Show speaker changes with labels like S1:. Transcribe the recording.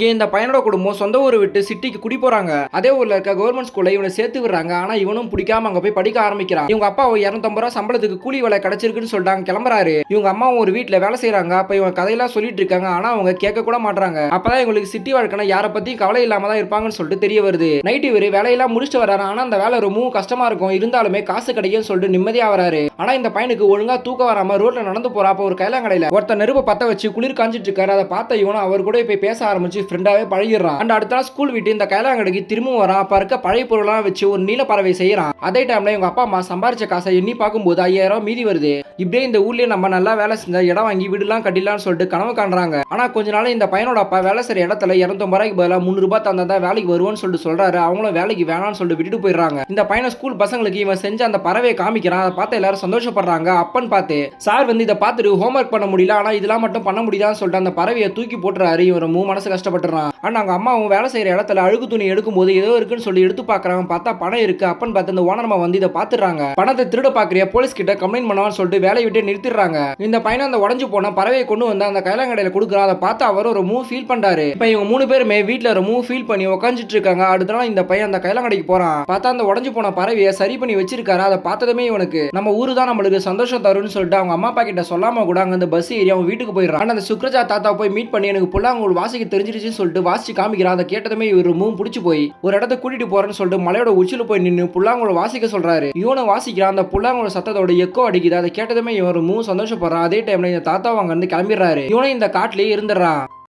S1: இங்க இந்த பையனோட குடும்பம் சொந்த ஊரை விட்டு சிட்டிக்கு குடி போறாங்க. அதே ஊர்ல இருக்க கவர்மெண்ட் ஸ்கூல்ல இவனை சேர்த்து விடுறாங்க. ஆனா இவனும் பிடிக்காம அங்க போய் படிக்க ஆரம்பிக்கிறான். இவங்க அப்பா 250 ரூபாய் சம்பளத்துக்கு கூலி வேலை கிடைச்சிருக்குன்னு சொல்லிட்டாங்க கிளம்புறாரு. இவங்க அம்மாவும் ஒரு வீட்டுல வேலை செய்யறாங்க. அப்ப இவங்க கதையெல்லாம் சொல்லிட்டு இருக்காங்க. ஆனா அவங்க கேட்க கூட மாட்டாங்க. அப்பதான் இவங்களுக்கு சிட்டி வாழ்க்கைனா யார பத்தி கவலை இல்லாம தான் இருப்பாங்கன்னு சொல்லிட்டு தெரிய வருது. நைட் இவரு வேலையெல்லாம் முடிச்சுட்டு வராரு. ஆனா அந்த வேலை ரொம்பவும் கஷ்டமா இருக்கும். இருந்தாலுமே காசு கிடைக்கும்னு சொல்லிட்டு நிம்மதியா வராரு. ஆனா இந்த பையனுக்கு ஒழுங்கா தூக்கம் வராம ரோட்ல நடந்து போறப்ப ஒரு கைலாங்கடையில ஒருத்தர் நெருப்பு பத்த வச்சு குளிர் காஞ்சிட்டு இருக்காரு. அதை பார்த்த இவனும் அவர் கூட போய் பேச ஆரம்பிச்சு ஃப்ரெண்டாவே பழகிடுறான். அண்ட் அடுத்த நாள் ஸ்கூல் விட்டு இந்த கைலாங்கடைக்கு திரும்பவும் வரான். அப்ப இருக்க பழைய பொருள்லாம் வச்சு ஒரு நீல பறவை செய்யறான். அதே டைம்ல இவங்க அப்பா அம்மா சம்பாரிச்ச காசை எண்ணி பார்க்கும்போது 5000 மீதி வருது. இப்படியே இந்த ஊர்லயே நம்ம நல்லா வேலை செஞ்சா இடம் வாங்கி வீடுலாம் கட்டிடலாம்னு சொல்லிட்டு கனவு காண்றாங்க. ஆனா கொஞ்ச நாள் இந்த பையனோட அப்பா வேலை செய்யற இடத்துல 250 ரூபாய்க்கு பதிலா 300 ரூபாய் தந்தா வேலைக்கு வருவான்னு சொல்லிட்டு சொல்றாரு. அவங்களும் வேலைக்கு வேணாம்னு சொல்லிட்டு விட்டுட்டு போயிடுறாங்க. இந்த பையனை ஸ்கூல் பசங்களுக்கு இவன் செஞ்ச அந்த பறவையை காமிக்கிறான். அதை பார்த்து எல்லாரும் சந்தோஷப்படுறாங்க. அப்பன்னு பார்த்து சார் வந்து இதை பார்த்துட்டு ஹோம்ஒர்க் பண்ண முடியல, ஆனா இதெல்லாம் மட்டும் பண்ண முடியாதுன்னு சொல்லிட்டு அந்த பறவையை தூக்கி போட்டுறாரு. இவன் ரொம்ப மனசு கஷ்டப்பட்டுறான். ஆனா அவங்க அம்மாவும் வேலை செய்யற இடத்துல அழுகு துணி எடுக்கும் போது ஏதோ இருக்குன்னு சொல்லி எடுத்து பாக்குறாங்க. பார்த்தா பணம் இருக்கு. அப்பன்னு பார்த்து இந்த ஓனர்மா வந்து இதை பாத்துறாங்க. பணத்தை திருட பாக்குறியா, போலீஸ் கிட்ட கம்ப்ளைண்ட் பண்ணுவான்னு சொல்லிட்டு வேலையை விட்டு நிறுத்திடுறாங்க. இந்த பையனை அந்த உடஞ்சு போன பறவையை கொண்டு வந்து அந்த கைலாங்கடையில கொடுக்குறான். அதை பார்த்து அவர் ஒரு மூவ் ஃபீல் பண்றாரு. இப்ப இவங்க 3 பேருமே வீட்டுல ஒரு மூவ் ஃபீல் பண்ணி உட்காந்துட்டு இருக்காங்க. அடுத்த நாள் இந்த பையன் அந்த கைலாங்கடைக்கு போறான். பார்த்தா அந்த உடஞ்சு போன பறவையை சரி பண்ணி வச்சிருக்காரு. அதை பார்த்ததுமே இவனுக்கு நம்ம ஊரு தான் நம்மளுக்கு சந்தோஷம் தரும்னு சொல்லிட்டு அவங்க அம்மா அப்பா கிட்ட சொல்லாம கூட அங்க அந்த பஸ் ஏறி அவன் வீட்டுக்கு போயிடுறான். அந்த சுக்ரஜா தாத்தா போய் மீட் பண்ணி எனக்கு புல்லாங்குழல் வாசிக்க தெரிஞ்சிருச்சுன்னு சொல்லிட்டு வாசிச்சு காமிக்கிறான். அதை கேட்டதுமே இவர் மூவ் பிடிச்சு போய் ஒரு இடத்த கூட்டிட்டு போறேன்னு சொல்லிட்டு மலையோட உச்சில போய் நின்று புல்லாங்குழல் வாசிக்க சொல்றாரு. இவனை வாசிக்கிறான். அந்த புல்லாங்குழல் சத்தத்தோட எக்கோ அடிக்குது. அதை கேட்டதுமே இவர் மூவ் சந்தோஷப்படுறான். அதே டைம்ல இந்த தாத்தா அங்க இருந்து கிளம்பிடுறாரு. இவனை இந்த காட்டிலேயே இருந்துடுறான்.